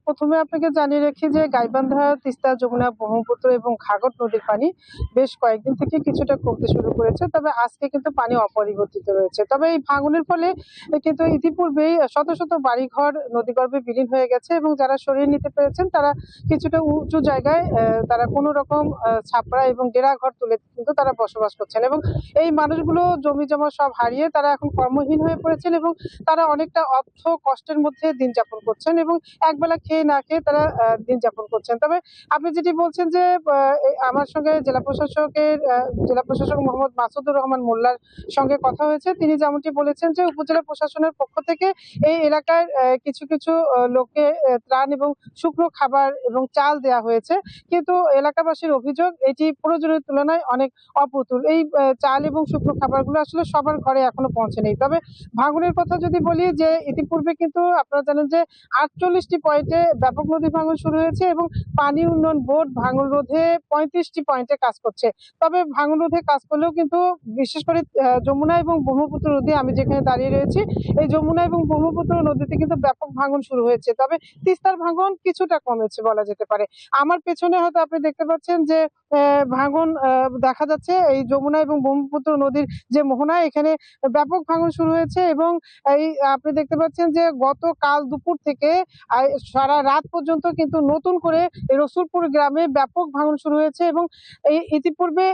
প্রথমে আপনাকে জানিয়ে রাখি যে গাইবান্ধা, তিস্তা, যমুনা, ব্রহ্মপুত্র এবং ঘাঘর নদীর পানি বেশ কয়েকদিন থেকে কিছুটা কমতে শুরু করেছে। তবে আজকে কিন্তু পানি অপরিবর্তিত রয়েছে। তবে এই ভাঙনের ফলে কিন্তু ইতিপূর্বেই শত শত বাড়িঘর নদীগর্ভে বিলীন হয়ে গেছে এবং যারা সরিয়ে নিতে পেরেছেন তারা কিছুটা উঁচু জায়গায় তারা কোনো রকম ছাপরা এবং ডেরা ঘর তুলে কিন্তু তারা বসবাস করছেন এবং এই মানুষগুলো জমি জমা সব হারিয়ে তারা এখন কর্মহীন হয়ে পড়েছেন এবং তারা অনেকটা অর্থ কষ্টের মধ্যে দিন যাপন করছেন এবং একবেলা খেয়ে না খেয়ে তারা দিন যাপন করছেন। তবে আপনি যেটি বলছেন যে আমার সঙ্গে জেলা প্রশাসক মোহাম্মদ মাসুদুর রহমান মোল্লার সঙ্গে কথা হয়েছে। তিনি যেমনটি বলেছেন যে উপজেলা প্রশাসনের পক্ষ থেকে এই এলাকার কিছু কিছু লোককে ত্রাণ এবং শুকনো খাবার এবং চাল দেয়া হয়েছে। কিন্তু এলাকাবাসীর অভিযোগ এটি প্রয়োজনের তুলনায় অনেক অপ্রতুল। এই চাল এবং শুকনো খাবারগুলো আসলে সবার ঘরে এখনো পৌঁছেনি। তবে ভাঙনের কথা যদি বলি যে ইতিপূর্বে কিন্তু আপনারা জানেন যে ৪৮টি পয়েন্টে ব্যাপক নদী ভাঙন শুরু হয়েছে এবং পানি উন্নয়ন বোর্ড ভাঙন রোধে ৩৫টি পয়েন্টে কাজ করছে। তবে ভাঙন রোধে কাজ করলেও কিন্তু বিশেষ করে যমুনা এবং ব্রহ্মপুত্র নদী, আমি যেখানে দাঁড়িয়ে রয়েছি, এই যমুনা এবং ব্রহ্মপুত্র নদীতে কিন্তু ব্যাপক ভাঙন শুরু হয়েছে। তবে তিস্তার ভাঙন কিছুটা কমেছে বলা যেতে পারে। আমার পেছনে হয়তো আপনি দেখতে পাচ্ছেন যে ভাঙন দেখা যাচ্ছে এই যমুনা এবং ব্রহ্মপুত্র নদীর যে মোহনা, এখানে ব্যাপক ভাঙন শুরু হয়েছে এবং এই আপনি দেখতে পাচ্ছেন যে গতকাল দুপুর থেকে সারা রাত পর্যন্ত কিন্তু নতুন করে এই রসুলপুর গ্রামে ব্যাপক ভাঙন শুরু হয়েছে এবং ইতিপূর্বে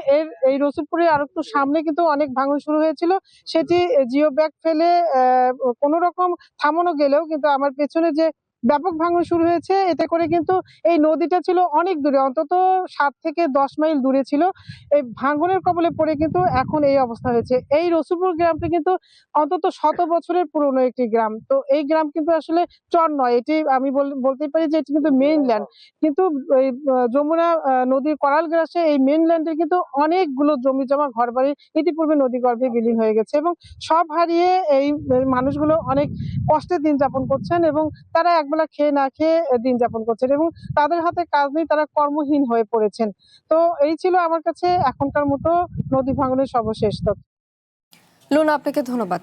এই রসুলপুরের আর একটু সামনে কিন্তু অনেক ভাঙন শুরু হয়েছিল। সেটি জিও ব্যাগ ফেলে কোনো রকম থামানো গেলেও কিন্তু আমার পেছনে যে ব্যাপক ভাঙন শুরু হয়েছে, এতে করে কিন্তু এই নদীটা ছিল অনেক দূরে, অন্তত ৭ থেকে ১০ মাইল দূরে ছিল। এই ভাঙনের কবলে পড়ে কিন্তু এখন এই অবস্থা হয়েছে। এই রসুলপুর গ্রামটি কিন্তু অন্তত শত বছরের পুরনো একটি গ্রাম। তো এই গ্রাম কিন্তু আসলে চর নয়। এটি আমি বলতেই পারি যে এটি কিন্তু মেইনল্যান্ড। কিন্তু এই যমুনা নদীর করাল গ্রাসে এই মেইনল্যান্ডের কিন্তু অনেকগুলো জমি জমা ঘরবাড়ি ইতিপূর্বে নদীগর্ভে বিলীন হয়ে গেছে এবং সব হারিয়ে এই মানুষগুলো অনেক কষ্টে দিন যাপন করছেন এবং তারা একবেলা খেয়ে না খেয়ে দিন যাপন করছেন এবং তাদের হাতে কাজ নেই, তারা কর্মহীন হয়ে পড়েছেন। তো এই ছিল আমার কাছে এখনকার মতো নদী ভাঙনের সর্বশেষ তথ্য। লুনা, আপনাকে ধন্যবাদ।